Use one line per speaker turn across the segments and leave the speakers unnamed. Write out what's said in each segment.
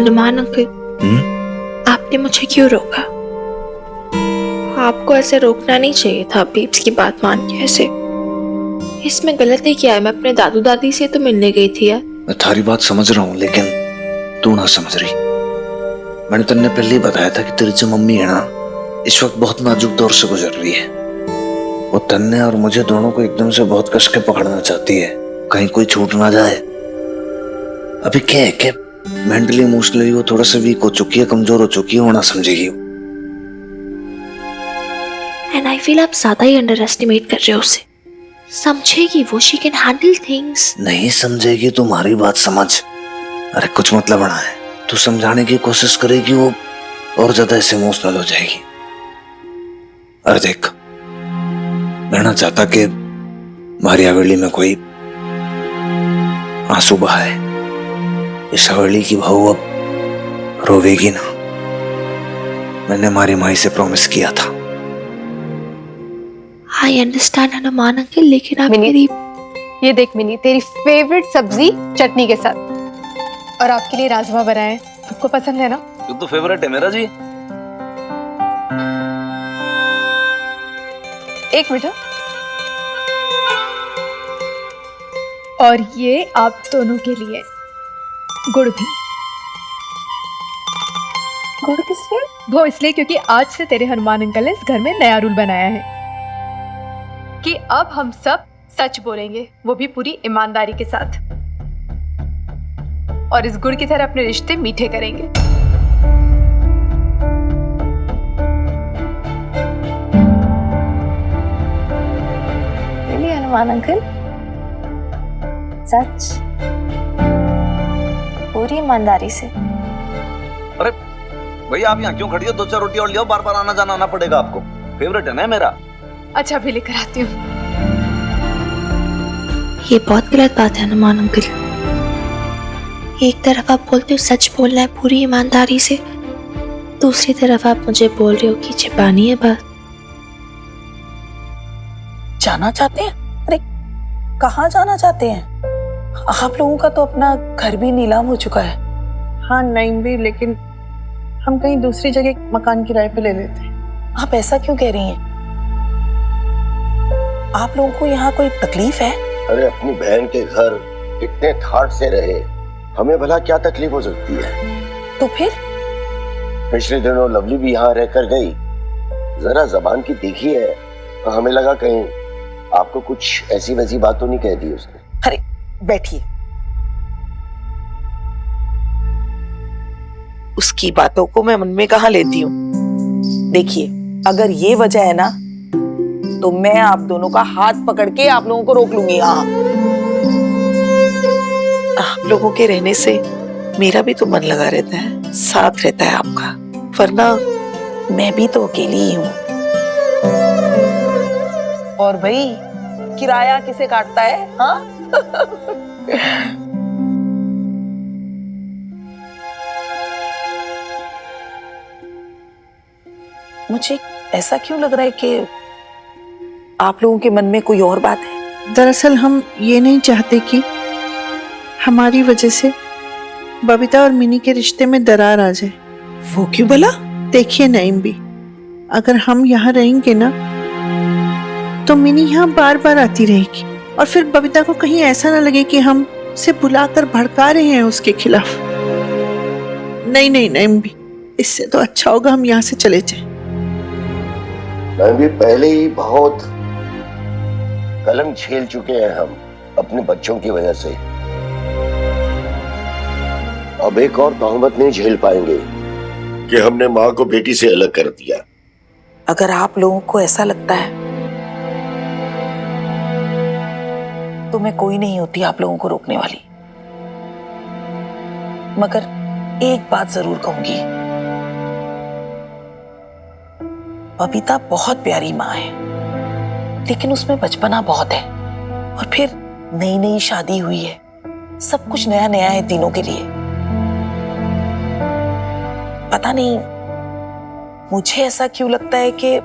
Hanuman uncle, आपने मुझे क्यों रोका? आपको ऐसे रोकना नहीं चाहिए था। बीप्स की बात मान के ऐसे, इसमें गलती क्या है? मैं अपने दादू दादी से तो मिलने गई थी यार।
मैं थारी बात समझ रहा हूँ, लेकिन तू ना समझ रही। मैंने तुमने पहले ही बताया था कि तेरी जो मम्मी है ना, इस वक्त बहुत नाजुक दौर से गुजर रही है। वो तन्ने और मुझे दोनों को एकदम से बहुत कस के पकड़ना चाहती है, कहीं कोई छूट ना जाए। अभी क्या है कि मेंटली इमोशनली वो थोड़ा सा वीक हो चुकी है, कमजोर हो चुकी है, वो ना समझेगी।
एंड आई फील आप ज्यादा ही अंडर एस्टिमेट कर रहे हो उसे। समझेगी वो, शी कैन हैंडल थिंग्स।
नहीं समझेगी, तुम्हारी बात समझ। अरे कुछ मतलब बना है, तू समझाने की कोशिश करेगी, वो और ज्यादा ऐसे इमोशनल हो जाएगी। अरे देख, मैं ना चाहता कि हमारी हवेली में कोई आंसू बहाए। इस हवेली की बहू अब रोवेगी ना। मैंने हमारी माई से प्रॉमिस किया था।
आई अंडरस्टैंड हनुमान अंकल, लेकिन आप
मिनी,
मेरी...
ये देख मिनी, तेरी फेवरेट सब्जी चटनी के साथ, और आपके लिए राजमा बनाए। आपको पसंद है ना?
ये तो फेवरेट है मेरा जी।
एक मिनट। और ये आप दोनों के लिए गुड़ भी। गुड़ किस लिए? वो इसलिए क्योंकि आज से तेरे हनुमान अंकल ने इस घर में नया रूल बनाया है कि अब हम सब सच बोलेंगे, वो भी पूरी ईमानदारी के साथ, और इस गुड़ की तरह अपने रिश्ते मीठे करेंगे।
really, Hanuman uncle? सच? पूरी ईमानदारी से?
अरे भैया, आप यहाँ क्यों खड़ी हो? दो चार रोटी और लियो, बार बार आना जाना आना पड़ेगा आपको। फेवरेट है ना मेरा।
अच्छा, अभी लेकर आती हूँ।
ये बहुत गलत बात है हनुमान अंकल। एक तरफ आप बोलते हो सच बोलना है पूरी ईमानदारी से, दूसरी तरफ आप मुझे बोल रहे हो कि छिपानी है बात।
जाना चाहते हैं? अरे कहाँ जाना चाहते हैं? आप लोगों का तो अपना घर भी नीलाम हो चुका है।
हाँ नहीं भी, लेकिन हम कहीं दूसरी जगह मकान किराए पे ले लेते हैं।
आप ऐसा क्यों कह रही हैं? आप लोगों को यहाँ कोई तकलीफ है?
अरे अपनी बहन के घर इतने ठाट से रहे, हमें भला क्या तकलीफ हो सकती है?
तो फिर?
पिछले दिनों लवली भी यहाँ रहकर गई, जरा जबान की तीखी है, तो हमें लगा कहीं आपको कुछ ऐसी वैसी बात तो नहीं कह दी उसने।
अरे बैठिए। उसकी बातों को मैं मन में कहाँ लेती हूँ। देखिए, अगर ये वजह है ना, तो मैं आप दोनों का हाथ पकड़ के आप लोगों को रोक लूंगी। यहाँ आप लोगों के रहने से मेरा भी तो मन लगा रहता है, साथ रहता है आपका, वरना मैं भी तो अकेली ही हूँ। और भाई, किराया किसे काटता है? हाँ? मुझे ऐसा क्यों लग रहा है कि आप लोगों के मन में कोई और बात है?
दरअसल हम ये नहीं चाहते कि हमारी वजह से बबीता और मिनी के रिश्ते में दरार आ जाए।
वो क्यों भला?
देखिए नईम भी, अगर हम यहाँ रहेंगे ना, तो मिनी यहाँ बार बार आती रहेगी, और फिर बबीता को कहीं ऐसा ना लगे कि हम उसे बुलाकर भड़का रहे हैं उसके खिलाफ। नहीं नहीं नईम भी, इससे तो अच्छा होगा हम यहाँ से चले जाएं।
मैं भी पहले ही बहुत कलंक झेल चुके हैं हम अपने बच्चों की वजह से। अब एक और तोहमत नहीं झेल पाएंगे कि हमने माँ को बेटी से अलग कर दिया।
अगर आप लोगों को ऐसा लगता है तो मैं कोई नहीं होती आप लोगों को रोकने वाली, मगर एक बात जरूर कहूंगी, बबीता बहुत प्यारी माँ है, लेकिन उसमें बचपना बहुत है, और फिर नई नई शादी हुई है, सब कुछ नया नया है तीनों के लिए। पता नहीं मुझे ऐसा क्यों लगता है कि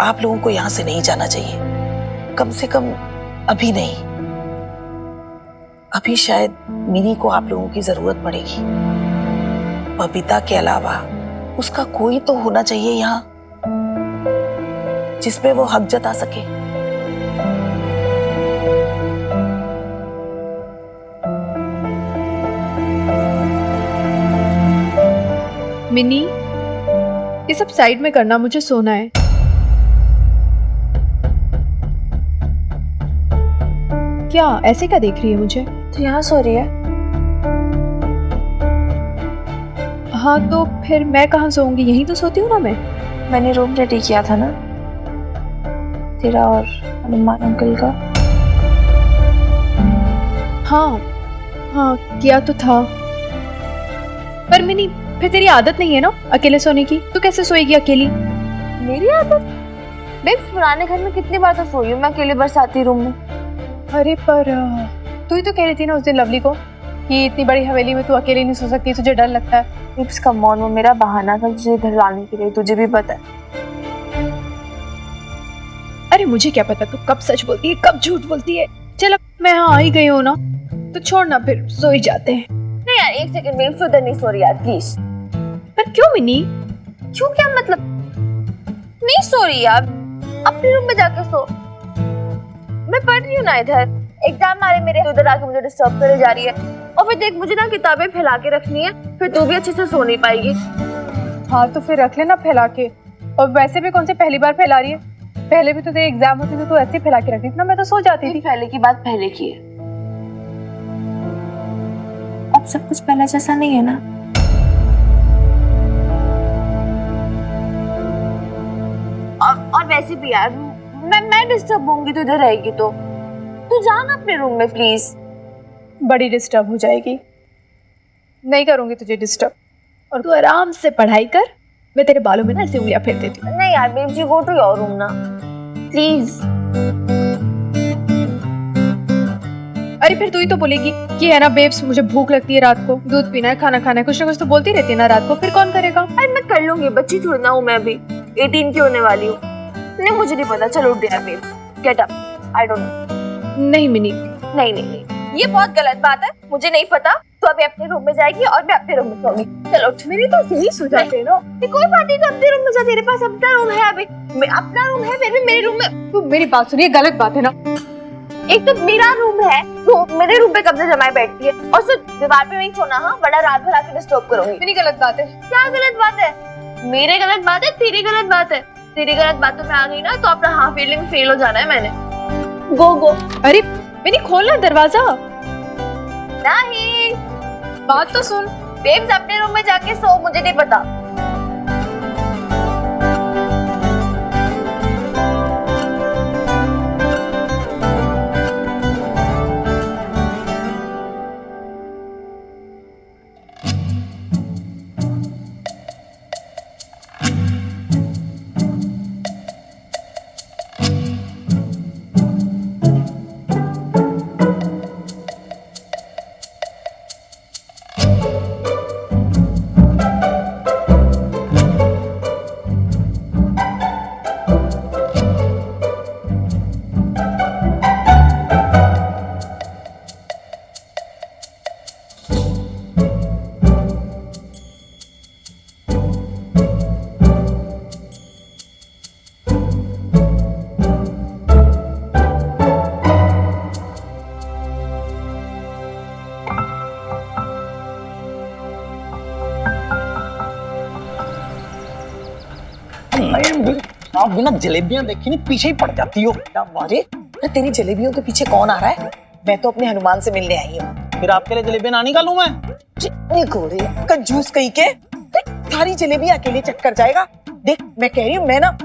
आप लोगों को यहां से नहीं जाना चाहिए, कम से कम अभी नहीं। अभी शायद मिनी को आप लोगों की जरूरत पड़ेगी। बबीता के अलावा उसका कोई तो होना चाहिए यहाँ जिसपे वो हक जता सके।
मिनी, ये सब साइड में करना, मुझे सोना है। क्या ऐसे क्या देख रही है मुझे?
तो यहाँ सो रही है।
हाँ तो फिर मैं कहाँ सोऊंगी? यहीं तो सोती हूँ ना मैं।
मैंने रूम रेडी किया था ना तेरा और हनुमान अंकल का।
हाँ हाँ किया तो था, पर मिनी फिर तेरी आदत नहीं है ना अकेले सोने की। तू कैसे सोएगी अकेली?
मेरी आदत? बेब्स, पुराने घर में कितनी बार तो सोई हूँ मैं अकेले बरसाती रूम में।
अरे पर तू ही तो कह रही थी ना उस दिन लवली को कि इतनी बड़ी हवेली में तू अकेले नहीं सो सकती, तुझे डर लगता है।
बेब्स कम ऑन, वो मेरा बहाना था तुझे इधर लाने के लिए, तुझे भी पता है।
अरे मुझे क्या पता तू कब सच बोलती है कब झूठ बोलती है। चल अब मैं यहाँ आ ही गई हूँ ना, तो छोड़ ना, फिर सो ही जाते हैं।
नहीं यार, एक सेकंड, बेब्स उधर नहीं सो रही यार, प्लीज।
पर क्यों मिनी?
क्यों क्या मतलब? नहीं सो रही यार, अपने रूम में जाके सो। मैं पढ़ रही हूँ ना इधर, एग्जाम आ रहे मेरे, उधर आके मुझे डिस्टर्ब करे जा रही है। और फिर देख, मुझे ना किताबें फैला के रखनी है, फिर तू भी अच्छे से सो नहीं पाएगी।
हाँ तो फिर रख लेना फैला के। और वैसे भी कौन से पहली बार फैला रही है? पहले भी तो तेरे एग्जाम होते थे तो ऐसे फैला के रखती थी ना, मैं तो सो जाती थी।
पहले की बात पहले की है, अब सब कुछ पहले जैसा नहीं है ना। और वैसे भी यार मैं डिस्टर्ब होंगी तो इधर रहेगी तो तू जा ना अपने रूम में प्लीज।
बड़ी डिस्टर्ब हो जाएगी। नहीं करूंगी तुझे डिस्टर्ब, और तू आराम से पढ़ाई कर, मैं तेरे बालों में ना ऐसे उंगलियां फेर देती हूँ।
नहीं यार baby, go to your room ना प्लीज।
अरे फिर तू ही तो बोलेगी कि है ना बेब्स मुझे भूख लगती है रात को, दूध पीना है, खाना खाना है, कुछ ना कुछ तो बोलती रहती है ना रात को, फिर कौन करेगा?
अरे मैं कर लूंगी, बच्ची थोड़ी ना हूँ मैं, अभी 18 की होने वाली हूँ। नहीं मुझे नहीं पता, चलो उठ गया babes, get up, I don't know.
नहीं मिनी,
नहीं नहीं नहीं, ये बहुत गलत बात है, मुझे नहीं पता। तो अभी अपने रूम में जाएगी और मैं अपने रूम में सोऊंगी। चलो उठ। मेरी तो यही सो जाते हैं ना। कोई बात नहीं, तो अपने रूम में जा, तेरे पास अपना रूम है, अभी अपना रूम है, फिर भी मेरे रूम में।
तू मेरी बात सुनिए, गलत बात है ना।
एक तो मेरा रूम है, तो मेरे रूम पे कब्जा जमाए बैठती है, और सिर्फ दीवार पे नहीं सोना। हाँ, बड़ा रात भर आके डिस्टर्ब करूंगी।
मेरी गलत बात है।
क्या गलत बात है? मेरे गलत बात है, तेरी गलत बात है। तेरी गलत बातों में आ गई ना तो अपना हाफ फील्डिंग फेल हो जाना है मैंने। गो गो।
अरे मैंने खोलना दरवाजा।
नहीं,
बात तो सुन।
बेब्स अपने रूम में जाके सो, मुझे नहीं पता।
आप बिना जलेबियां देखे नहीं पीछे ही पड़ जाती हो। क्या वाजे, तेरी जलेबियों के पीछे कौन आ रहा है? मैं तो अपने हनुमान से मिलने आई हूँ।
फिर आपके लिए जलेबियां ना निकालूं मैं?
घोड़े कंजूस कहीं के, सारी जलेबियां अकेले चक्कर जाएगा। देख मैं कह रही हूँ, मैं ना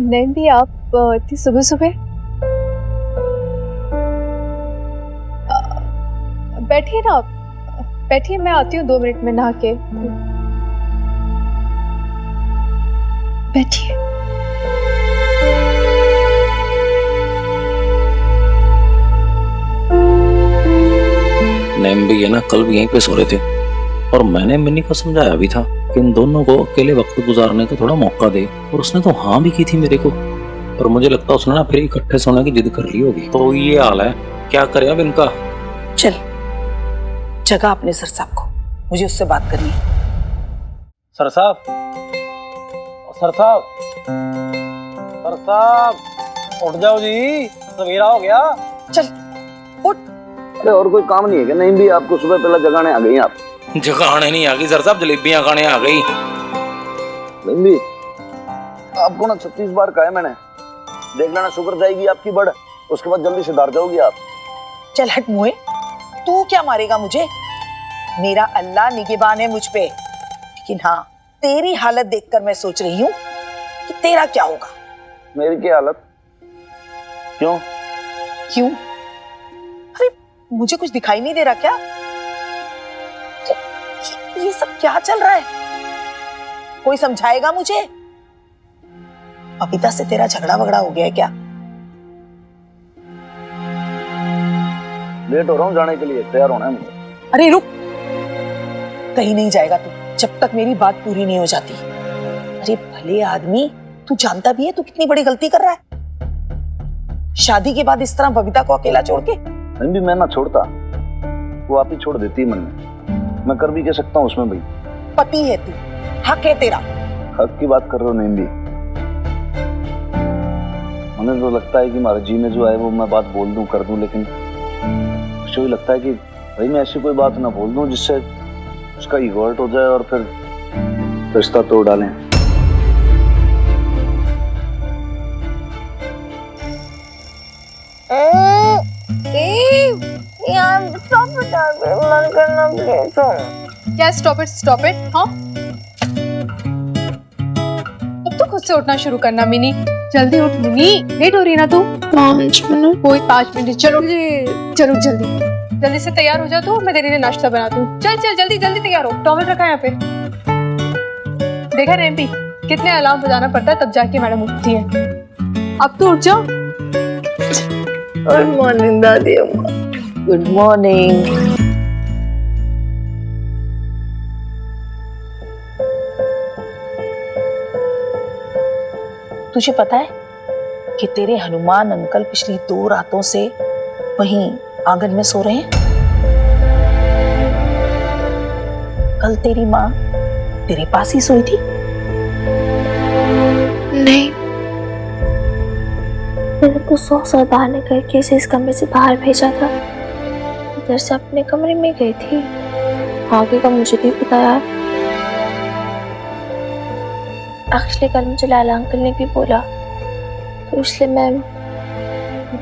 नहीं भी आप इतनी सुबह सुबह बैठिए ना, बैठिए, मैं आती हूँ 2 मिनट में नहा के। बैठिए।
भैया ना कल भी यहीं पे सो रहे थे और मैंने मिन्नी को समझाया भी था कि इन दोनों को अकेले वक्त गुजारने का थोड़ा मौका दे, और उसने तो हाँ भी की थी मेरे को। और मुझे लगता है उसने ना फिर इकट्ठे सोने की जिद कर ली होगी। तो ये हाल है, क्या करे अब इनका।
चल जगह अपने सर साहब को, मुझे उससे बात करनी है।
सर साहब, सर साहब, सर साहब, उठ जाओ जी, सवेरा हो गया।
चल उठ।
अरे और कोई काम नहीं है क्या? नहीं भी आपको सुबह पहले जगाने आ गई आप।
जगाने नहीं आ गई सर साहब, जलेबियां खाने आ गई।
नहीं भी आपको ना 36 बार कहा है मैंने, देख लेना शुगर जाएगी आपकी बढ़, उसके बाद जल्दी सुधार जाओगी आप।
चल हट मुए, तू क्या मारेगा मुझे? मेरा अल्लाह निगहबान है मुझ पे। लेकिन हाँ, तेरी हालत देखकर मैं सोच रही हूँ कि तेरा क्या होगा।
मेरी क्या हालत? क्यों?
क्यों? अरे मुझे कुछ दिखाई नहीं दे रहा क्या? ये सब क्या चल रहा है? कोई समझाएगा मुझे? बबीता से तेरा झगड़ा वगड़ा हो गया है क्या?
लेट हो रहा हूँ जाने के लिए, तैयार होना है मुझे।
अरे रुक, कहीं नहीं जाएगा तू जब तक मेरी बात पूरी नहीं हो जाती। अरे भले आदमी, तू जानता भी है तू कितनी बड़ी गलती कर रहा है। शादी के बाद इस तरह बबीता को अकेला छोड़ के।
नहीं भी मैं ना छोड़ता, वो आप ही छोड़ देती है मन में। मैं कर भी कह सकता हूँ उसमें भाई।
पति है तू, हक है तेरा।
हक की बात कर रहे हो नहीं भी? मुझे तो लगता है कि हमारे जी में जो है वो मैं बात बोल दूं कर दूं, लेकिन मुझे भी लगता है कि भाई मैं ऐसी कोई बात ना बोल दूं जिससे उसका ईगो हर्ट हो जाए और फिर रिश्ता तोड़ डालें।
क्या स्टॉप इट? हाँ, अब तो खुद से उठना शुरू करना मिनी। जल्दी उठ मिनी, लेट हो रही ना तू।
5 मिनट।
कोई 5 मिनट? चलो चलो जल्दी से तैयार हो जा तू, मैं तेरे लिए नाश्ता बनाती हूँ। चल जल्दी तैयार हो। टॉवल रखा है यहाँ पे। देखा रैम्पी, कितने अलार्म बजाना पड़ता है तब जाके मैडम उठती है। अब तो उठ जाओ।
गुड मॉर्निंग दादी अम्मा।
Good morning. तुझे पता है कि तेरे हनुमान अंकल पिछली 2 रातों से वहीं आंगन में सो रहे हैं? कल तेरी माँ तेरे पास ही सोई थी।
नहीं, मैंने तो 100 बहाने करके इसे इस कमरे से बाहर भेजा था। इधर से अपने कमरे में गई थी। आगे का मुझे नहीं पता यार। एक्चुअली कल मुझे लाला अंकल ने भी बोला, तो इसलिए मैं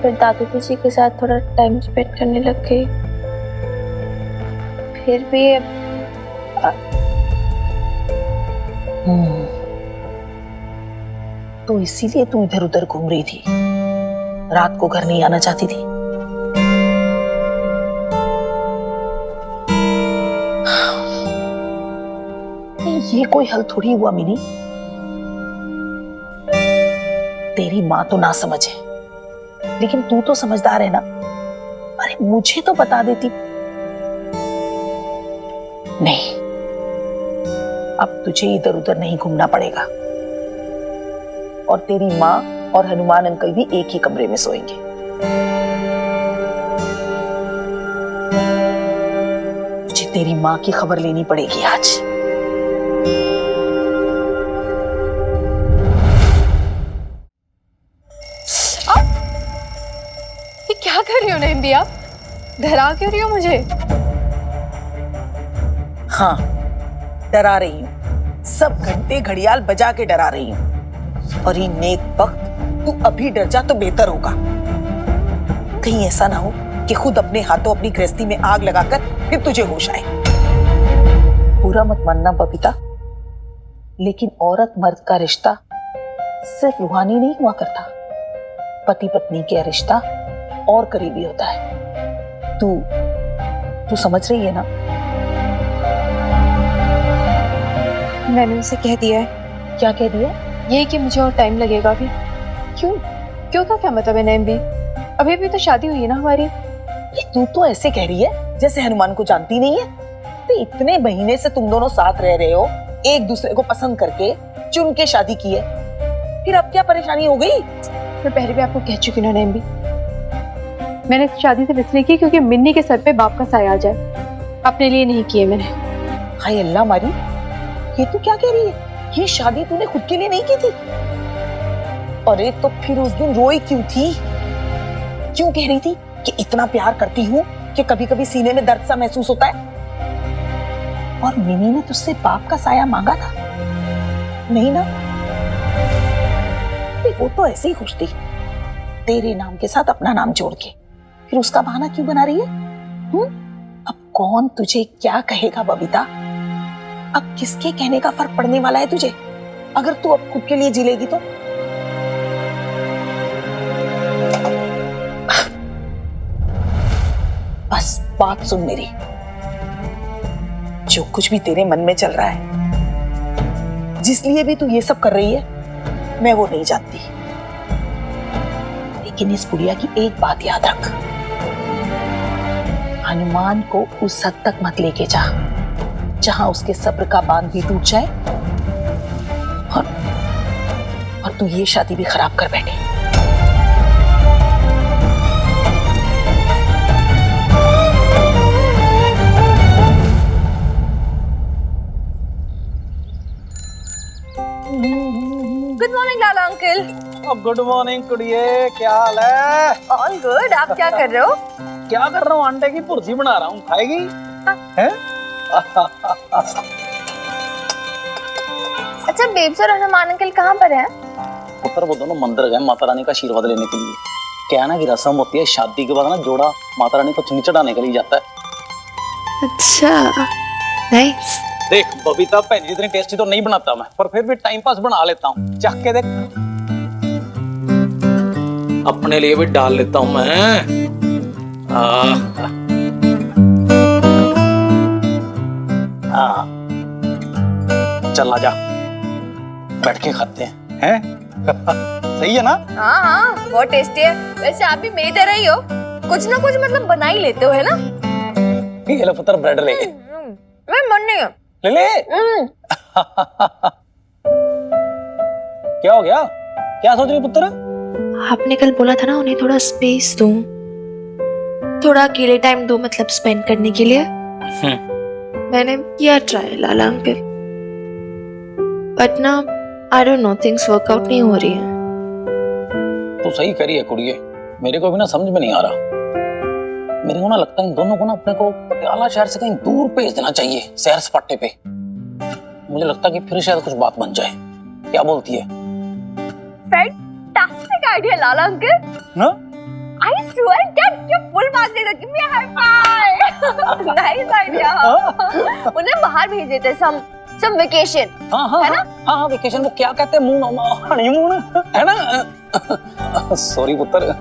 फिर दादू जी के साथ थोड़ा टाइम स्पेंड करने लग गई। फिर भी
तो इसीलिए तू इधर उधर घूम रही थी, रात को घर नहीं आना चाहती थी। ये कोई हल थोड़ी हुआ मिनी। तेरी माँ तो ना समझ है, लेकिन तू तो समझदार है ना। अरे मुझे तो बता देती। नहीं, अब तुझे इधर उधर नहीं घूमना पड़ेगा। और तेरी माँ और हनुमान अंकल भी एक ही कमरे में सोएंगे। मुझे तेरी माँ की खबर लेनी पड़ेगी आज।
ये क्या कर रही हो नैम्बी आप? डरा क्यों रही हो मुझे?
हाँ, डरा रही हूँ। सब घंटे घड़ियाल बजा के डरा रही हूँ। और ये नेक वक्त तू अभी डर जा तो बेहतर होगा। कहीं ऐसा ना हो कि खुद अपने हाथों अपनी गृहस्थी में आग लगाकर फिर तुझे होश आए। बुरा मत मानना बबीता, लेकिन औरत मर्द का रिश्ता सिर्फ रूहानी नहीं हुआ करता। पति पत्नी का रिश्ता और करीबी होता है। तू समझ रही है ना?
मैंने उसे कह दिया है।
क्या कह दिया?
ये कि मुझे और टाइम लगेगा अभी। क्यों का क्या मतलब है नैम्बी? अभी भी तो शादी हुई है ना हमारी।
तू तो ऐसे कह रही है जैसे हनुमान को जानती नहीं है। तो इतने महीने से तुम दोनों साथ रह रहे हो, एक दूसरे को पसंद करके चुन के शादी की है, फिर अब क्या परेशानी हो गई?
मैं पहले भी आपको कह चुकी हूँ नेम भी, मैंने शादी सिर्फ इसलिए की क्योंकि मिन्नी के सर पे बाप का साया आ जाए, अपने लिए नहीं किए मैंने।
हाय अल्लाह मारी, ये तू क्या कह रही है? ये शादी तूने खुद के लिए नहीं की थी? अरे तो फिर उस दिन रोई क्यों थी? क्यों कह रही थी कि इतना प्यार करती हूँ कि कभी कभी सीने में दर्द सा महसूस होता है? और मिनी ने तुझसे बाप का साया मांगा था? नहीं ना? वो तो ऐसे ही खुश थी, तेरे नाम के साथ अपना नाम जोड़ के। फिर उसका बहाना क्यों बना रही है? अब कौन तुझे क्या कहेगा बबीता? अब किसके कहने का फर्क पड़ने वाला है तुझे, अगर तू अब खुद के लिए जी लेगी तो? बस बात सुन मेरी, जो कुछ भी तेरे मन में चल रहा है, जिस लिए भी तू ये सब कर रही है, मैं वो नहीं जानती। लेकिन इस बुढ़िया की एक बात याद रख, हनुमान को उस हद तक मत लेके जा जहां उसके सब्र का बांध भी टूट जाए और तू ये शादी भी खराब कर बैठे।
गुड मॉर्निंग लाला अंकल।
गुड मॉर्निंग कुड़िए, क्या हाल है?
All good. आप क्या कर रहे हो?
क्या कर रहा हूँ? अंडे की भुर्जी बना रहा हूँ, खाएगी? हैं?
अच्छा बेब्स और हनुमान अंकल कहाँ पर हैं?
पुत्र वो दोनों मंदिर गए माता रानी का आशीर्वाद लेने के लिए। क्या है ना कि रस्म होती है शादी के बाद ना, जोड़ा माता रानी को चुन्नी चढ़ाने के लिए जाता है।
अच्छा नाइस।
देख बबीता भैन जी इतनी टेस्टी तो नहीं बनाता मैं, पर फिर भी टाइम पास बना लेता हूँ। चख के देख, अपने लिए भी डाल लेता हूँ मैं। चल आजा, बैठ के खाते हैं। सही है ना?
हाँ हाँ बहुत टेस्टी है। वैसे आप भी मेरी तरह ही हो, कुछ ना कुछ मतलब बना ही लेते हो, है ना?
ये ले पुत्र ब्रेड ले।
मैं मन नहीं है।
ले ले। क्या हो गया? क्या सोच रही पुत्र?
आपने कल बोला था ना उन्हें थोड़ा स्पेस दूं, थोड़ा अकेले टाइम दो, मतलब स्पेंड करने के लिए। मैंने किया ट्राई लाला अंकल, बट ना आई डोंट नो, थिंग्स वर्कआउट नहीं हो रही है।
तो सही करी है कुड़िए, मेरे को भी ना समझ में नहीं आ रहा। मेरे को ना लगता है इन दोनों को ना अपने को पटियाला शहर से कहीं दूर भेज देना चाहिए, सैर सपाटे पे। मुझे लगता है कि फिर शायद कुछ बात बन जाए। क्या बोलती है?
फैंटास्टिक आइडिया लाला अंकल।
ना?
I swear get your full marks देगा, give me a high five। Nice idea। उन्हें बाहर भेज देते some vacation।
हाँ
है ना?
हाँ वेकेशन को क्या कहते हैं? मून, हनीमून, है ना? सॉरी पुत्र,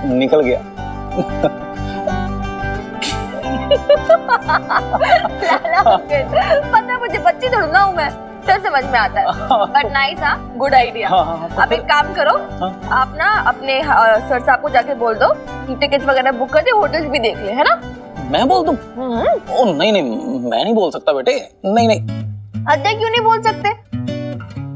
निकल गया।
लाला अंकल, पता है मुझे बच्ची थोड़ी ना हूँ मैं, सब समझ में आता है। बट नाइस, हाँ गुड आइडिया। आप एक काम करो, आप ना अपने सर साहब को जाके बोल दो कि टिकट्स वगैरह बुक कर दे, होटल्स भी देख ले, है ना?
मैं बोल दूं? ओ नहीं नहीं, मैं नहीं बोल सकता बेटे, नहीं नहीं।
अरे क्यों नहीं बोल सकते?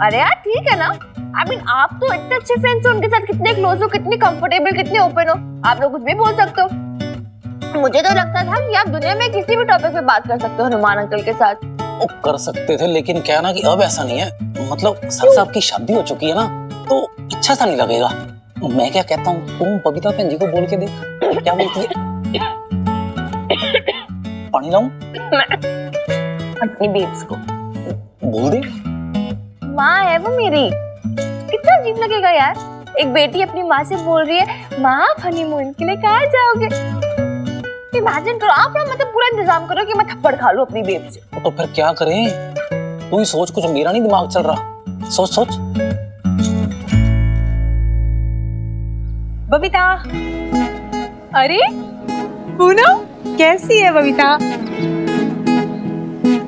अरे यार ठीक है ना, I mean, आप तो इतने अच्छे फ्रेंड्स हो, उनके साथ कितने क्लोज हो, कितने कंफर्टेबल, कितने ओपन हो, आप लोग कुछ भी बोल सकते हो। मुझे तो लगता था कि आप दुनिया में किसी भी टॉपिक पे बात कर सकते हो हनुमान अंकल के साथ।
वो कर सकते थे, लेकिन क्या ना कि अब ऐसा नहीं है। मतलब सर साहब की शादी हो चुकी है ना, तो अच्छा सा नहीं लगेगा। मैं क्या कहता हूँ, तुम बबीता बहन जी को बोल के देख, क्या बोलती है? पानी लाऊं?
अपनी बेब्स को
बोल दे।
माँ है वो मेरी, कितना अजीब लगेगा यार, एक बेटी अपनी माँ से बोल रही है माँ आप हनीमून के लिए कहाँ जाओगे। इमेजिन करो, आप ना मतलब पूरा इंतजाम करो कि मैं थप्पड़ खा लूं अपनी बेब से।
तो फिर क्या करें? तू ही सोच, कुछ मेरा नहीं दिमाग चल रहा। सोच सोच।
बबीता, अरे पूनम कैसी है बबीता?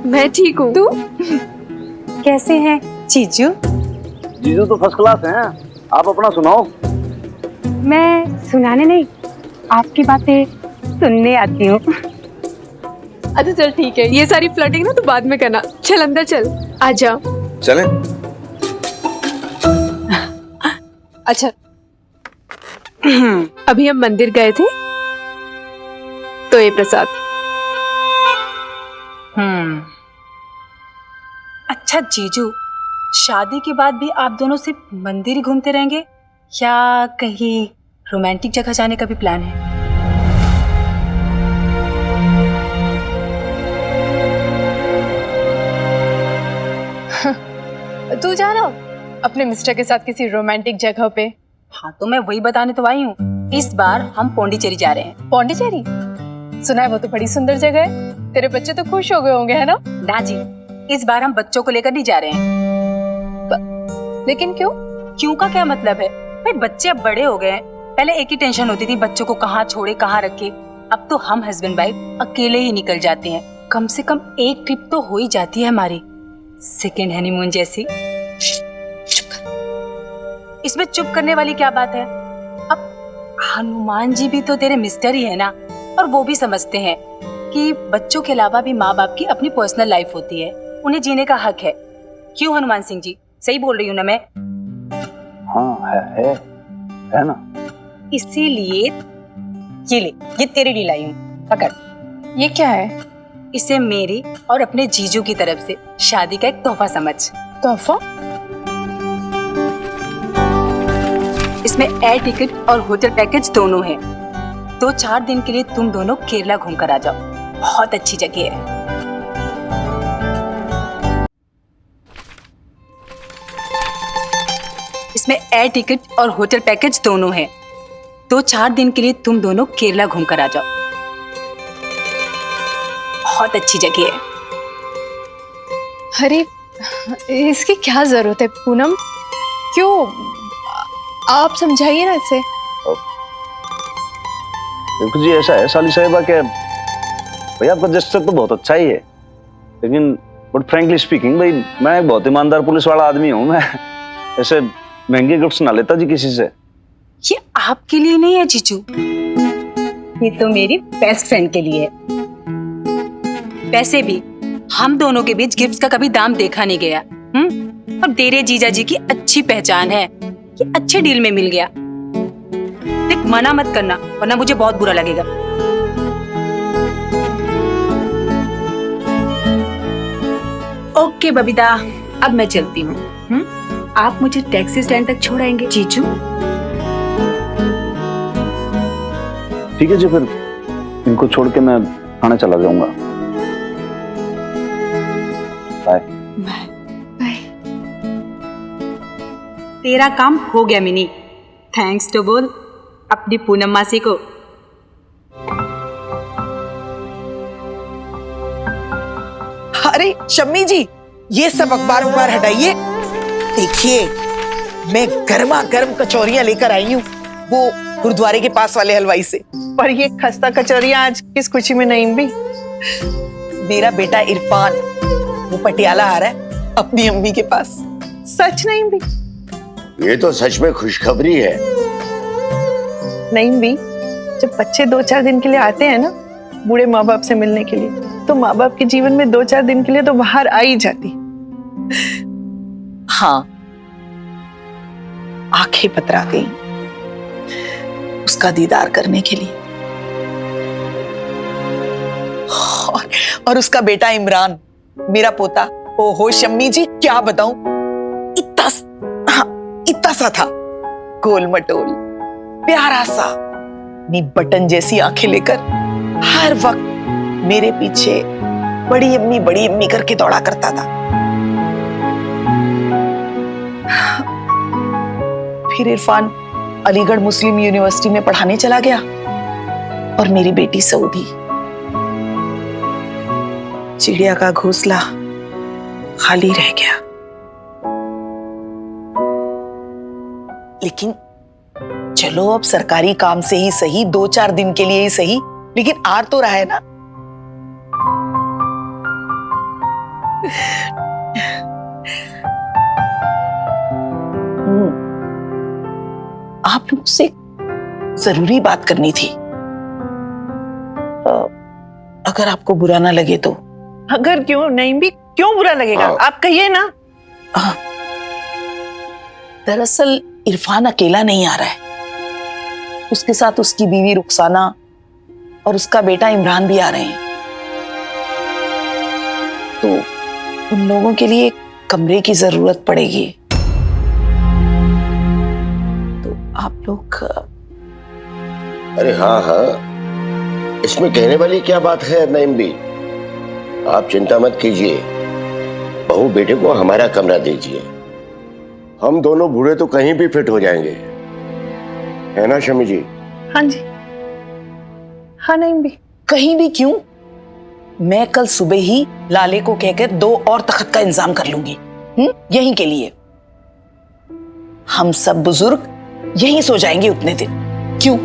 मैं ठीक हूँ,
तू कैसे हैं जीजू?
जीजू तो फर्स्ट क्लास हैं, आप अपना सुनाओ।
मैं सुनाने नहीं, आपकी बातें सुनने आती हूँ।
अच्छा चल ठीक है, ये सारी फ्लर्टिंग ना तू बाद में करना। चल अंदर चल, आजा।
चलें?
अच्छा अभी हम मंदिर गए थे तो ये प्रसाद।
अच्छा जीजू, शादी के बाद भी आप दोनों सिर्फ मंदिर ही घूमते रहेंगे या कहीं रोमांटिक जगह जाने का भी प्लान है?
तू जाना अपने मिस्टर के साथ किसी रोमांटिक जगह पे।
हाँ तो मैं वही बताने तो आई हूँ, इस बार हम पौंडीचेरी जा रहे हैं।
पौंडीचेरी सुना है वो तो बड़ी सुंदर जगह है, तेरे बच्चे तो खुश हो गए होंगे है ना?
ना जी, इस बार हम बच्चों को लेकर नहीं जा रहे हैं।
लेकिन क्यों?
क्यों का क्या मतलब है भाई, बच्चे अब बड़े हो गए हैं। पहले एक ही टेंशन होती थी, बच्चों को कहाँ छोड़े कहाँ रखे। अब तो हम हस्बैंड वाइफ अकेले ही निकल जाते हैं। कम से कम एक ट्रिप तो हो ही जाती है हमारी, सेकेंड हनीमून जैसी। चुप कर। इसमें चुप करने वाली क्या बात है? अब हनुमान जी भी तो तेरे मिस्टर ही है ना, और वो भी समझते हैं कि बच्चों के अलावा भी माँ बाप की अपनी पर्सनल लाइफ होती है, उन्हें जीने का हक है। क्यों हनुमान सिंह जी, सही बोल रही हूँ ना मैं?
हाँ है ना।
इसीलिए ये ले, ये तेरे लिए लाई हूँ, पकड़।
ये क्या है?
इसे मेरी और अपने जीजू की तरफ से शादी का एक तोहफा समझ।
तोहफा?
इसमें एयर टिकट और होटल पैकेज दोनों है। 2-4 दिन के लिए तुम दोनों केरला घूम कर आ जाओ, बहुत अच्छी जगह है। इसमें एयर टिकट और होटल पैकेज दोनों है। 2-4 दिन के लिए तुम दोनों केरला घूम कर आ जाओ, बहुत अच्छी जगह है।
अरे इसकी क्या जरूरत है पूनम, क्यों? आप समझाइए ना इसे।
देखो जी, ऐसा है साली साहिबा के भाई, आपका जेस्चर तो बहुत अच्छा ही है, लेकिन बट फ्रैंकली स्पीकिंग भाई, मैं एक बहुत ईमानदार पुलिस वाला आदमी हूँ। मैं ऐसे महंगे गिफ्ट्स ना लेता जी किसी से।
ये आपके लिए नहीं है जीजू, ये तो मेरी बेस्ट फ्रेंड के लिए है। वैसे भी हम दोनों के बीच गिफ्ट्स का कभी दाम देखा नहीं गया। और तेरे जीजा जी की अच्छी पहचान है कि अच्छे डील में मिल गया। देख, मना मत करना वरना मुझे बहुत बुरा लगेगा। ओके बबीता, अब मैं चलती हूँ। आप मुझे टैक्सी स्टैंड तक छोड़ाएंगे जीजू?
ठीक है जी, फिर इनको छोड़ के मैं थाने चला जाऊंगा। बाय।
बाय।
तेरा काम हो गया मिनी, थैंक्स तो बोल अपनी पूनम मासी को।
अरे शम्मी जी, ये सब अखबार हटाइए। देखिए, मैं गर्मा गर्म कचौरियां लेकर आई हूँ, वो गुरुद्वारे के पास वाले हलवाई से।
पर ये खस्ता कचौरियां आज किस खुशी में नहीं भी?
मेरा बेटा इरफान वो पटियाला आ रहा है अपनी अम्मी के पास।
सच नहीं भी?
ये तो सच में खुशखबरी है।
नहीं भी, जब बच्चे 2-4 दिन के लिए आते हैं ना बूढ़े माँ बाप से मिलने के लिए, तो माँ बाप के जीवन में 2-4 दिन के लिए तो बाहर आ ही जाती।
हाँ, आंखें पतरा गई उसका दीदार करने के लिए। और उसका बेटा इमरान, मेरा पोता, ओहो शम्मी जी क्या बताऊं, इतना सा था, गोल मटोल, प्यारा सा, नी बटन जैसी आंखें लेकर हर वक्त मेरे पीछे बड़ी अम्मी करके दौड़ा करता था। फिर इरफान अलीगढ़ मुस्लिम यूनिवर्सिटी में पढ़ाने चला गया और मेरी बेटी सऊदी। चिड़िया का घोंसला खाली रह गया। लेकिन चलो, अब सरकारी काम से ही सही, 2-4 दिन के लिए ही सही, लेकिन आ तो रहा है ना। आप लोगों से जरूरी बात करनी थी। अगर आपको बुरा ना लगे तो।
अगर क्यों नहीं भी, क्यों बुरा लगेगा?
हाँ।
आप कहिए ना।
दरअसल इरफान अकेला नहीं आ रहा है, उसके साथ उसकी बीवी रुखसाना और उसका बेटा इमरान भी आ रहे हैं। तो उन लोगों के लिए कमरे की जरूरत पड़ेगी। तो आप लोग
अरे हाँ हाँ, इसमें कहने वाली क्या बात है नईम भी। आप चिंता मत कीजिए, बहू बेटे को हमारा कमरा दीजिए। हम दोनों बूढ़े तो कहीं भी फिट हो जाएंगे, है ना शमी जी?
हाँ जी, हाँ नहीं भी।
कहीं भी क्यों, मैं कल सुबह ही लाले को कहकर 2 और तख्त का इंतजाम कर लूंगी। यहीं के लिए हम सब बुजुर्ग यहीं सो जाएंगे उतने दिन। क्यों?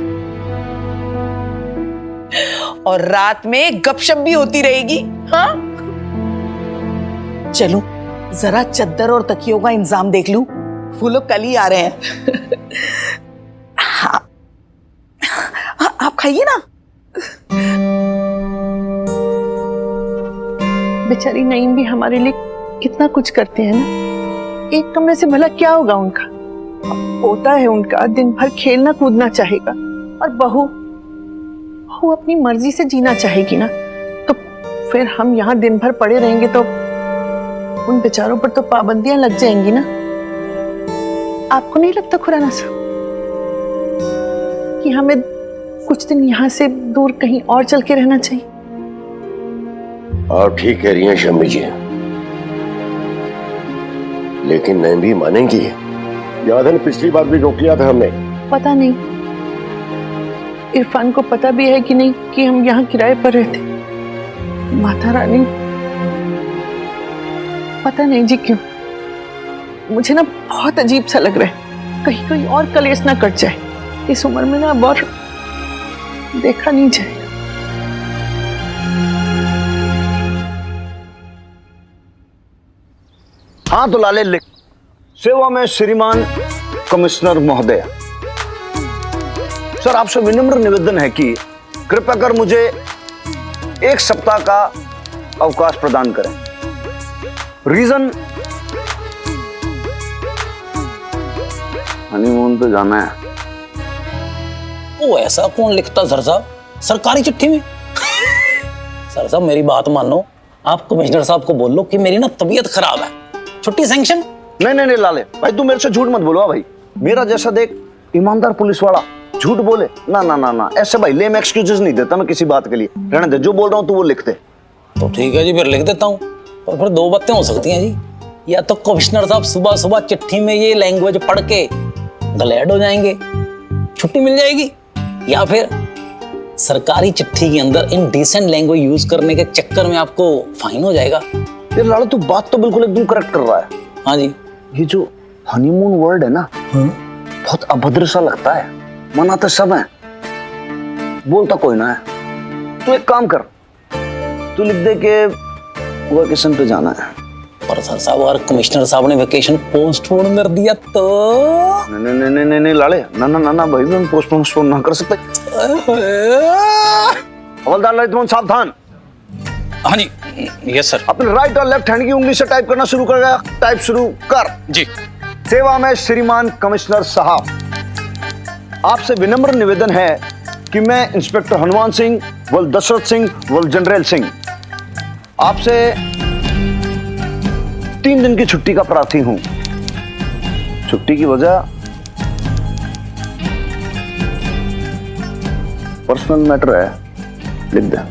और रात में गपशप भी होती रहेगी। हाँ, चलो जरा चद्दर और तकियों का इंतजाम देख लूं, वो लोग कल ही आ रहे हैं। हाँ, आप खाइए ना।
बेचारी नईम भी हमारे लिए कितना कुछ करते हैं ना। एक कमरे से भला क्या होगा उनका? होता है उनका दिन भर खेलना कूदना चाहेगा, और बहू अपनी मर्जी से जीना चाहेगी ना। तो फिर हम यहाँ दिन भर पड़े रहेंगे तो उन बेचारों पर तो पाबंदियां लग जाएंगी ना। आपको नहीं लगता खुराना साहब कि हमें कुछ दिन यहाँ से दूर कहीं और चल के रहना चाहिए?
आप ठीक कह रही हैं शमी जी, लेकिन नईम भी मानेंगी? याद है पिछली बार भी रोक लिया था हमने।
पता नहीं इरफान को पता भी है कि नहीं कि हम यहाँ किराए पर रहते। माता रानी, पता नहीं जी क्यों मुझे ना बहुत अजीब सा लग रहा है। कहीं कोई और कलेश ना कट जाए। इस उम्र में ना अब और देखा नहीं जाएगा।
हाँ तो लाले लिख, सेवा में श्रीमान कमिश्नर महोदय, सर आपसे विनम्र निवेदन है कि कृपया कर मुझे 1 सप्ताह का अवकाश प्रदान करें। रीजन, हनीमून पे जाना है।
वो ऐसा कौन लिखता सर साहब सरकारी चिट्ठी में? सर साहब मेरी बात मानो, आप कमिश्नर साहब को बोल लो कि मेरी ना तबीयत खराब है, छुट्टी सैंक्शन।
नहीं लाले भाई, तू मेरे से झूठ मत बोलो भाई। मेरा जैसा देख ईमानदार पुलिस वाला झूठ बोले ना ना ना ना, ऐसे भाई लेम एक्सक्यूजेस नहीं देता मैं किसी बात के लिए। रहने दे, जो बोल रहा हूँ तू वो लिख दे।
तो ठीक है जी, फिर लिख देता हूँ। पर फिर 2 बातें हो सकती हैं जी। या तो कमिश्नर साहब सुबह सुबह चिट्ठी में ये लैंग्वेज पढ़ के गलेड हो जाएंगे, छुट्टी मिल जाएगी, या फिर सरकारी चिट्ठी के अंदर इनडिसेंट लैंग्वेज यूज करने के चक्कर में आपको फाइन हो जाएगा।
ये लाला तू बात तो बिल्कुल एकदम करेक्ट कर रहा है।
हाँ जी,
ये जो हनीमून वर्ड है ना, बहुत अभद्र सा लगता है। मनाते सब है, बोलता कोई ना है। तू एक काम कर, तू लिख दे के वेकेशन पे जाना है।
और सर साहब अगर कमिश्नर साहब ने वेकेशन पोस्टपोन कर दिया तो?
नहीं लाले, ना ना ना ना भाई, हम पोस्टपोन ना कर सकते। हवलदार ललित सावधान।
हाँ जी, यस सर।
अपने राइट और लेफ्ट हैंड की उंगली से टाइप करना शुरू करेगा। टाइप शुरू कर।
जी।
सेवा में श्रीमान कमिश्नर साहब, आपसे विनम्र निवेदन है कि मैं इंस्पेक्टर हनुमान सिंह वल दशरथ सिंह वल जनरल सिंह आपसे 3 दिन की छुट्टी का प्रार्थी हूं। छुट्टी की वजह पर्सनल मैटर है, लिख दे।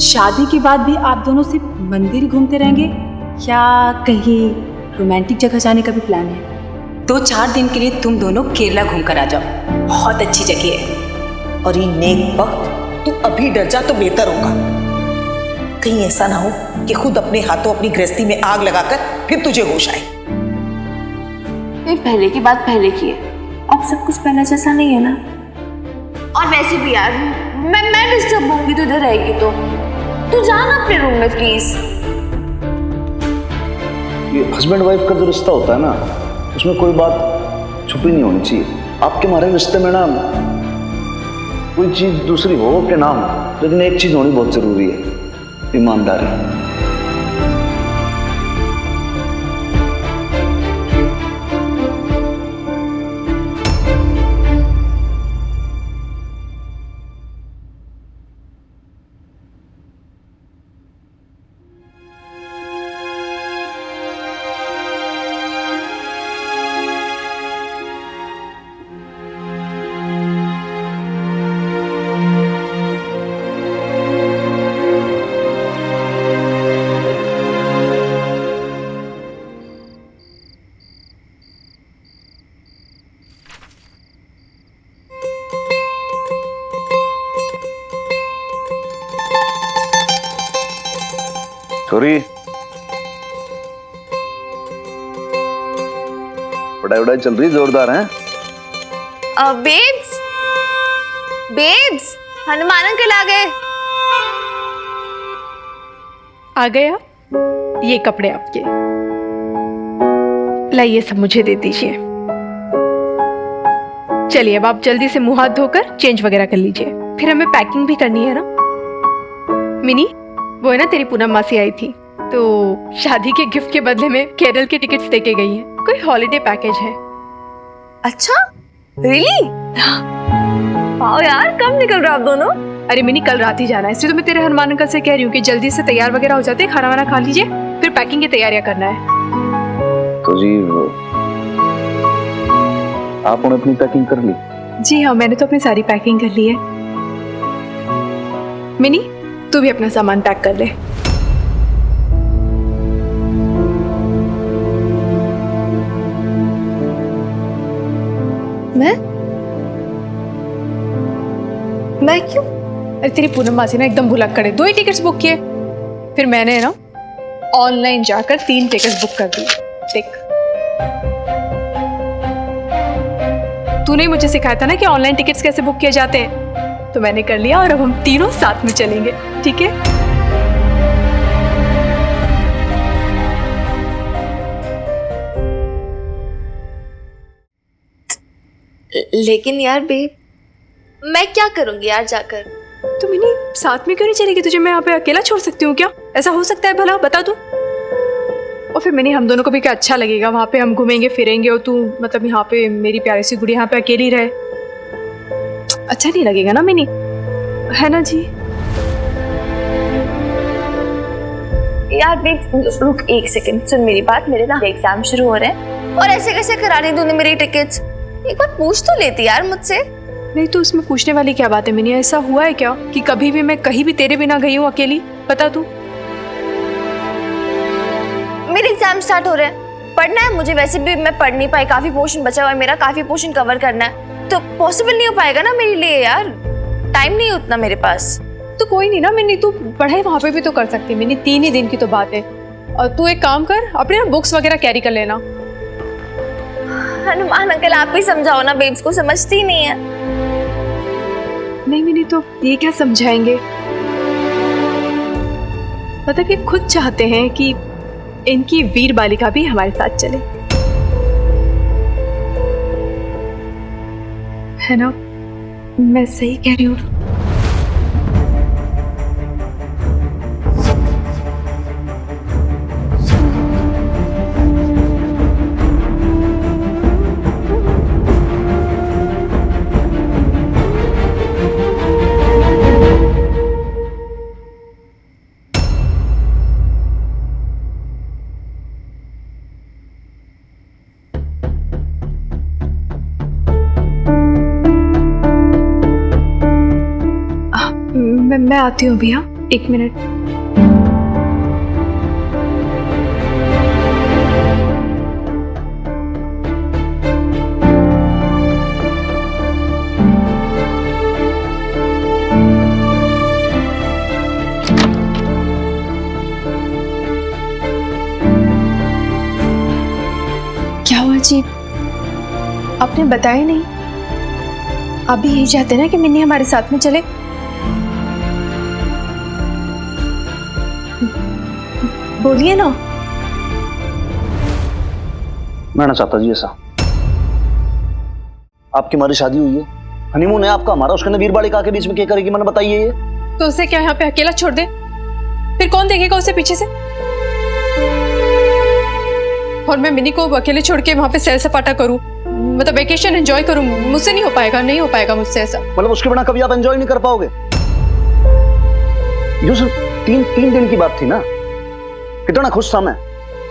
शादी के बाद भी आप दोनों सिर्फ मंदिर घूमते रहेंगे या कहीं रोमांटिक जगह जाने का भी प्लान है? 2-4 दिन के लिए तुम दोनों केरला घूम कर आ जाओ, बहुत अच्छी जगह है।
और ये नेक वक्त तू अभी डर जा तो बेहतर होगा। कहीं ऐसा ना हो कि खुद अपने हाथों अपनी गृहस्थी में आग लगाकर फिर तुझे होश आए।
पहले की बात पहले की है, अब सब कुछ पहले जैसा नहीं है ना। और वैसे भी यार मैं डिस्टर्ब होंगी तो इधर रहेगी तो तू जा ना अपने रूम में प्लीज।
ये हस्बैंड वाइफ का जो रिश्ता होता है ना, उसमें कोई बात छुपी नहीं होनी चाहिए। आपके हमारे रिश्ते में ना कोई चीज दूसरी हो के नाम, लेकिन एक चीज होनी बहुत जरूरी है, ईमानदारी। छोरी, पढ़ाई वढ़ाई चल रही जोरदार है?
बेब्स, बेब्स, हनुमान अंकल आ गए।
आ गया? ये कपड़े आपके, लाइए सब मुझे दे दीजिए। चलिए अब आप जल्दी से मुंह हाथ धोकर चेंज वगैरह कर लीजिए, फिर हमें पैकिंग भी करनी है ना। मिनी, वो है ना तेरी पूनम मासी आई थी, तो शादी के गिफ्ट के बदले में केरल के टिकट्स देके गई है। कोई हॉलिडे पैकेज है।
अच्छा, रियली? वाओ यार, कब निकल रहे हो आप दोनों?
अरे मिनी, कल रात ही जाना है, इसलिए तो मैं तेरे हनुमान अंकल से कह रही हूँ कि जल्दी से तैयार वगैरह हो जाते, खाना वाना खा लीजिए, फिर पैकिंग की तैयारियां करना है।
तो जी आपने अपनी पैकिंग कर ली?
जी हाँ, मैंने तो अपनी सारी पैकिंग कर ली है। मिनी, तू भी अपना सामान पैक कर ले।
मैं क्यों?
अरे तेरी पूनम मासी ना एकदम भुलक्कड़ है, 2 ही टिकट्स बुक किए, फिर मैंने ना ऑनलाइन जाकर 3 टिकट्स बुक कर दी। देख, तूने ही मुझे सिखाया था ना कि ऑनलाइन टिकट्स कैसे बुक किए जाते हैं, तो मैंने कर लिया और अब हम तीनों साथ में चलेंगे, ठीक है?
लेकिन यार बेब, मैं क्या करूंगी यार जाकर?
तो मिनी, साथ में क्यों नहीं चलेगी? तुझे मैं यहाँ पे अकेला छोड़ सकती हूँ क्या? ऐसा हो सकता है भला? बता तू। और फिर मिनी, हम दोनों को भी क्या अच्छा लगेगा? वहाँ पे हम घूमेंगे फिरेंगे और तू मतलब यहाँ पे मेरी प्यारी सी गुड़िया यहाँ पे अकेली रहे, अच्छा नहीं लगेगा ना मिनी, है ना जी?
यार बेब, रुक एक सेकंड, सुन मेरी बात। मेरे ना एग्जाम शुरू हो रहे हैं और ऐसे कैसे करा रही तूने मेरी टिकट्स? एक बार पूछ तो लेती यार मुझसे।
नहीं तो उसमें पूछने वाली क्या बात है मिनी? ऐसा हुआ है क्या कि कभी भी मैं कहीं भी तेरे बिना गई हूँ अकेली? बता तू।
मेरे एग्जाम स्टार्ट हो रहे हैं, पढ़ना है मुझे। वैसे भी मैं पढ़ नहीं पाई, काफी पोर्शन बचा हुआ है मेरा, काफी पोर्शन कवर करना है, तो पॉसिबल नहीं हो पाएगा ना मेरे लिए यार, टाइम नहीं उतना मेरे पास।
तो कोई नहीं ना मिनी, तू पढ़ाई वहाँ पे भी तो कर सकती है मिनी, 3 ही दिन की तो बात है। और तू एक काम कर, अपने बुक्स वगैरह कैरी कर लेना।
हनुमान अंकल आप ही समझाओ ना, बेब्स को समझती ही नहीं है।
नहीं मिनी, तो ये क्या समझाएंगे? मतलब ये खुद चाहते हैं कि इनकी वीर बालिका भी हमारे साथ चले, है ना? मैं सही कह रही हूँ? मैं आती हूँ भैया, 1 मिनट। क्या हुआ जी? आपने बताया नहीं? आप भी यही चाहते ना कि मिन्नी हमारे साथ में चले? बोलिए ना।
मैं ना चाहता जी ऐसा। आपकी हमारी शादी हुई है, हनीमून है आपका हमारा, उसके वीर बालिका के बीच में क्या करेगी मैंने बताइए ये।
तो उसे क्या यहाँ पे अकेला छोड़ दे? फिर कौन देखेगा उसे पीछे से? और मैं मिनी को अकेले छोड़ के वहां पे सैर सपाटा करूं, मतलब वेकेशन एंजॉय करूं, मुझसे नहीं हो पाएगा, नहीं हो पाएगा मुझसे ऐसा।
मतलब उसके बिना कभी आप एंजॉय नहीं कर पाओगे? ये सिर्फ तीन दिन की बात थी ना। कितना खुश था मैं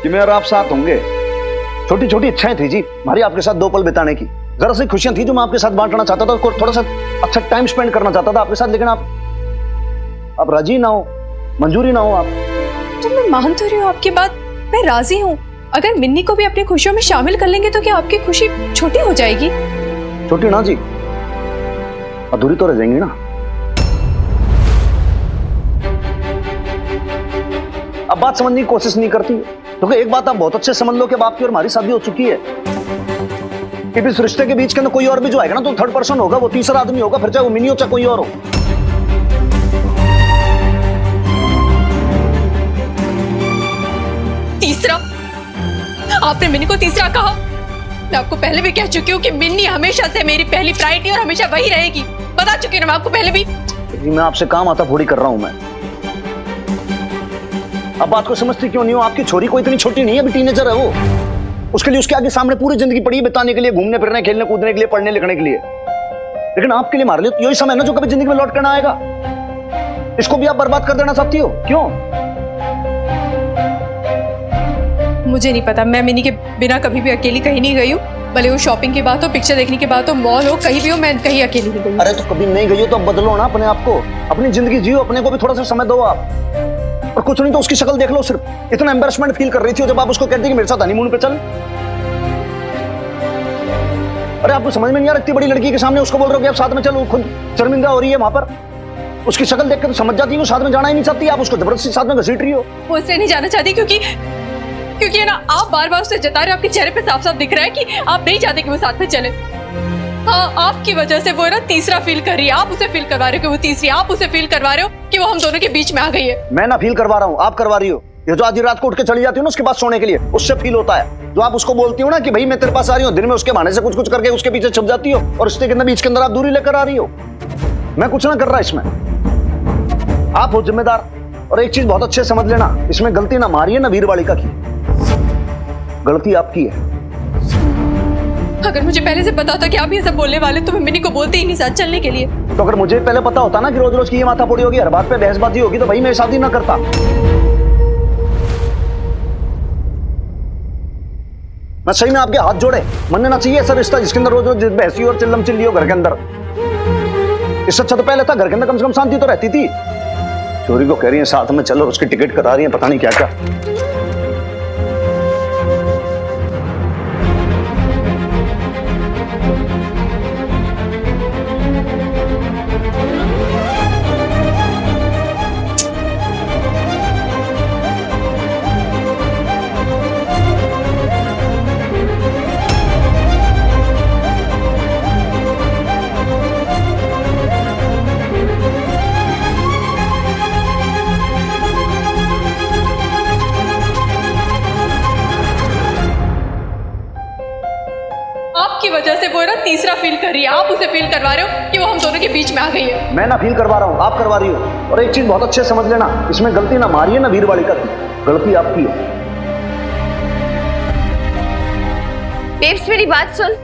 कि मैं और आप साथ होंगे। छोटी छोटी इच्छाएं थी जी हमारी आपके साथ 2 पल बिताने की, जरा सी खुशियां थी जो मैं आपके साथ बांटना चाहता था, थोड़ा सा अच्छा टाइम स्पेंड करना चाहता था आपके साथ, लेकिन आप राजी ना हो, मंजूरी ना हो आप।
तो मैं मान तो रही हूँ आपकी बात, मैं राजी हूँ। अगर मिन्नी को भी अपनी खुशियों में शामिल कर लेंगे तो क्या आपकी खुशी छोटी हो जाएगी?
छोटी ना जी, अधूरी तो रह जाएंगी ना। अब बात समझने की कोशिश नहीं करती, क्योंकि एक बात आप बहुत अच्छे समझ लो कि अब आपकी और हमारी शादी हो चुकी है। कि इस रिश्ते के बीच के अंदर कोई और भी जो आएगा ना तो थर्ड पर्सन होगा, वो तीसरा आदमी होगा, फिर चाहे वो मिनी हो चाहे कोई और हो।
तीसरा? आपने मिन्नी को तीसरा कहा? मैं आपको पहले भी कह चुकी हूँ कि मिन्नी हमेशा से मेरी पहली प्रायोरिटी और हमेशा वही रहेगी। बता चुकी हूँ ना मैं आपको पहले भी।
मैं आपसे काम आता थोड़ी कर रहा हूं मैं। अब बात को समझती क्यों नहीं हो? आपकी छोरी कोई इतनी छोटी नहीं है, अभी टीनेजर है वो। उसके लिए उसके आगे सामने पूरी जिंदगी पड़ी है बिताने के लिए, घूमने फिरने, खेलने कूदने के लिए, पढ़ने लिखने के लिए। लेकिन आपके लिए हमारे लिए यही समय है ना जो कभी जिंदगी में लौट कर ना आएगा। इसको भी आप बर्बाद कर देना चाहती हो, क्यों?
मुझे नहीं पता, मैं मिनी के बिना कभी भी अकेली कहीं नहीं गई हूँ। भले वो शॉपिंग की बात हो, पिक्चर देखने की बात हो, मॉल हो, कहीं भी हो, मैं कहीं अकेली नहीं गई।
अरे तो कभी नहीं गई हो तो अब बदलो ना अपने आप को, अपनी जिंदगी जियो, अपने को भी थोड़ा सा समय दो आप। और कुछ नहीं तो उसकी शक्ल देख लो, सिर्फ इतना एम्बैरेसमेंट फील कर रही थी जब आप उसको कहती कि मेरे साथ हनीमून पे चल। अरे आपको समझ में नहीं आ रहा, इतनी बड़ी लड़की के सामने उसको बोल रहे हो कि आप साथ में चलो, खुद शर्मिंदा हो रही है वहां पर। उसकी शक्ल देख कर तो समझ जाती है वो साथ में जाना ही नहीं चाहती, आप उसको जबरदस्ती साथ में घसीट रही हो।
वो इसलिए नहीं जाना चाहती क्योंकि ना आप बार बार उसे जता रहे हो, आपके चेहरे पे साफ साफ दिख रहा है कि आप नहीं चाहते कि वो साथ में चले। हाँ, आपकी वजह से वो ना तीसरा फील कर रही है, आप उसे फील करवा रहे हो कि वो तीसरी, आप उसे फील करवा रहे हो कि वो हम दोनों के बीच में आ गई है।
मैं ना फील करवा रहा हूँ, आप करवा रही हो। ये जो आधी रात को उठ के चली जाती हो ना उसके बाद सोने के लिए, उससे फील होता है। जो आप उसको बोलती हो ना कि भाई मैं तेरे पास आ रही हूँ, दिन में उसके बहाने से कुछ कुछ करके उसके पीछे छुप जाती हो और रिश्ते के अंदर बीच के अंदर आप दूरी लेकर आ रही हो। मैं कुछ ना कर रहा इसमें, आप हो जिम्मेदार। और एक चीज बहुत अच्छे समझ लेना, इसमें गलती ना हमारी है ना वीर बालिका की, गलती आपकी है।
अगर मुझे पहले से पता होता कि आप ये सब बोलने वाले तो मैं मिनी को बोलती ही नहीं साथ चलने के लिए।
तो अगर मुझे पहले पता होता ना कि रोज रोज की ये माथा फोड़ी होगी, हर बात पे बहसबाजी होगी, तो भाई मैं शादी ना करता। मैं सही में आपके हाथ जोड़े, मनना ना चाहिए ऐसा रिश्ता जिसके अंदर रोज रोज बहसी और चिल्लम चिल्ली हो घर के अंदर। इससे अच्छा तो पहले था, घर के अंदर कम से कम शांति तो रहती थी। चोरी को कह रही है साथ में चलो, उसकी टिकट करा रही है, पता नहीं क्या क्या।
आपकी वजह से वो ना तीसरा फील कर रही है, आप उसे फील करवा रहे हो कि वो हम दोनों के बीच में आ गई है।
मैं ना फील करवा रहा हूँ, आप करवा रही हो। और एक चीज बहुत अच्छे समझ लेना, इसमें गलती ना हमारी है ना वीर बालिका की, गलती आपकी है।
बेब्स मेरी बात सुन।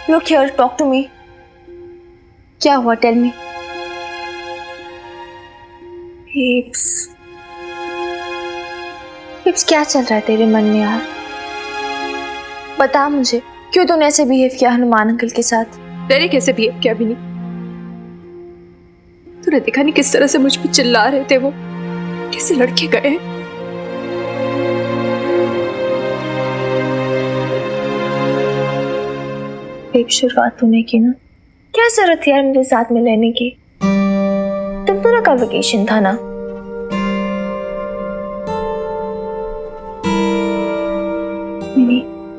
Look here, talk to me. क्या हुआ? Tell me. बेब्स क्या चल रहा है तेरे मन में यार? बता मुझे, क्यों तूने ऐसे बिहेव किया हनुमान अंकल के साथ?
तेरे कैसे बिहेव किया भी नहीं? तूने देखा नहीं किस तरह से मुझ पे चिल्ला रहे थे वो, कैसे लड़के गए।
बेब शुरुआत तूने की ना, क्या जरूरत थी यार मेरे साथ में रहने की? तुम दोनों का वेकेशन था ना।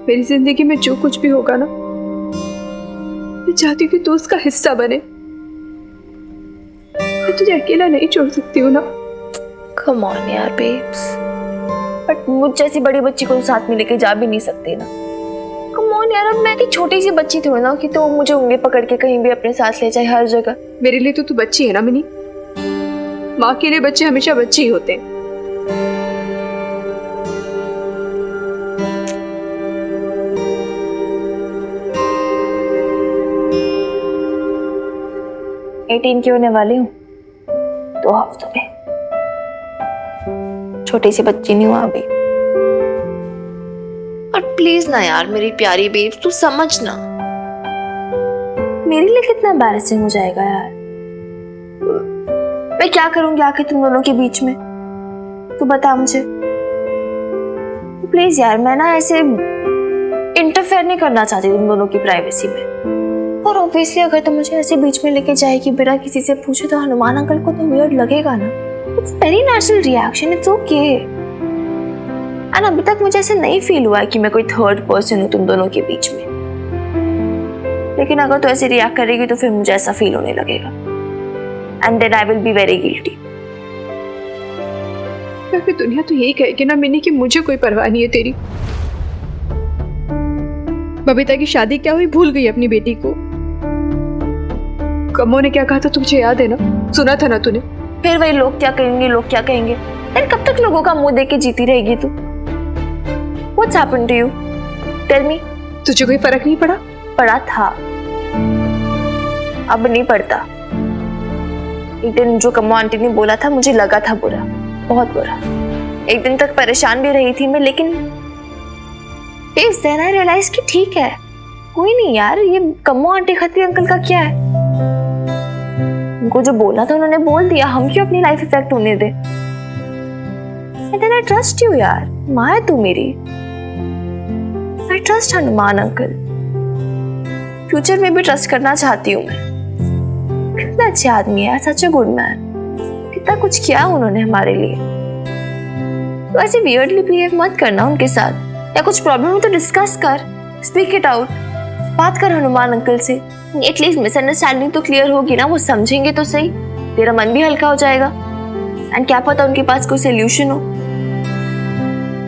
मेरी जिंदगी में जो कुछ भी होगा ना, मैं चाहती हूँ कि तू उसका हिस्सा बने। मैं तुझे अकेला नहीं छोड़ सकती हूँ ना।
कम ऑन यार बेब्स, बट मुझ जैसी बड़ी बच्ची को तो साथ में लेके जा भी नहीं सकते ना। कम ऑन यार, अब मैं एक छोटी सी बच्ची थोड़ी ना कि तो मुझे उंगली पकड़ के कहीं भी अपने साथ ले जाए हर जगह।
मेरे लिए तो तू बच्ची है ना मिनी, माँ के लिए बच्चे हमेशा बच्चे ही होते हैं।
18 की होने वाली हूँ 2 हफ्तों में, छोटी सी बच्ची नहीं हुआ अभी। और प्लीज ना यार मेरी प्यारी बेब्स, तू समझ ना, मेरे लिए कितना एम्बैरेसिंग हो जाएगा यार। मैं क्या करूंगी आके तुम दोनों के बीच में, तू बता मुझे प्लीज यार। मैं ना ऐसे इंटरफेयर नहीं करना चाहती तुम दोनों की प्राइवेसी में। और ऑब्वियसली अगर तुम मुझे ऐसे बीच में लेके जाएगी बिना किसी से पूछे तो हनुमान अंकल को तो वियर्ड लगेगा ना। It's very natural reaction, it's okay. And अभी तक मुझे ऐसे नहीं फील हुआ है कि मैं कोई थर्ड पर्सन हूँ तुम दोनों के बीच में, लेकिन अगर तो ऐसे रिएक्ट करेगी तो फिर मुझे ऐसा फील होने लगेगा and then I will be very guilty.
फिर दुनिया तो यही कहेगी ना मिनी कि मुझे कोई परवाह नहीं है तेरी। बबीता की शादी क्या हुई, भूल गई अपनी बेटी को। कमो ने क्या कहा था तुझे याद है ना, सुना था ना तूने।
फिर वही लोग क्या कहेंगे, लोग क्या कहेंगे। यार कब तक लोगों का मुंह देख के जीती रहेगी तू? What's happened to you? Tell me.
तुझे कोई फर्क नहीं पड़ा?
पड़ा था, अब नहीं पड़ता। एक दिन जो कम्मो आंटी ने बोला था मुझे लगा था बुरा, बहुत बुरा। एक दिन तक परेशान भी रही थी मैं, लेकिन then I realized कि ठीक है, कोई नहीं यार, ये कम्मो आंटी खत्री अंकल का क्या है। उनको जो बोला था उन्होंने बोल दिया, हम क्यों अपनी लाइफ इफेक्ट होने दे। And then I trust you यार, माँ है तू मेरी। I trust Hanuman uncle, future में भी ट्रस्ट करना चाहती हूँ मैं। कितना अच्छे आदमी है, सच अ गुड मैन। कितना कुछ किया उन्होंने हमारे लिए। तो ऐसे वियर्डली बिहेव मत करना उनके साथ, या कुछ प्रॉब्लम हो तो डिस्कस कर, स्पीक इट आउट, बात कर हनुमान अंकल से। एटलीस्ट मिसअंडरस्टैंडिंग तो क्लियर होगी ना, वो समझेंगे तो सही, तेरा मन भी हल्का हो जाएगा। एंड क्या पता उनके पास कोई सोल्यूशन हो।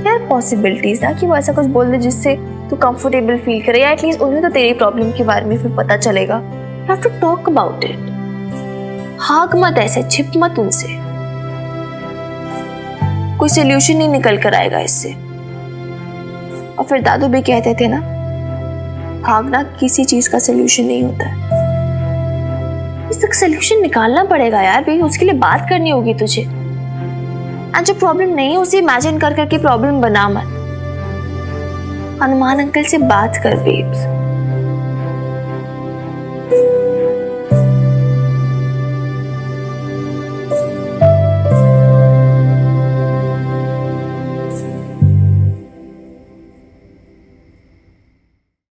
यार पॉसिबिलिटीज ना कि वो ऐसा कुछ बोल दे जिससे तू कंफर्टेबल फील करे, या एटलीस्ट उन्हें तो तेरी प्रॉब्लम के बारे में फिर पता चलेगा। You have to talk about it. भाग मत ऐसे, छिप मत उनसे, कोई सोल्यूशन नहीं निकल कर आएगा इससे। और फिर दादू भी कहते थे ना, भागना किसी चीज का सोल्यूशन नहीं होता है। इसका सोल्यूशन निकालना पड़ेगा यार भाई, उसके लिए बात करनी होगी तुझे। और जो प्रॉब्लम नहीं है उसे इमेजिन कर करके प्रॉब्लम बना मत। हनुमान अंकल से बात कर बेब्स,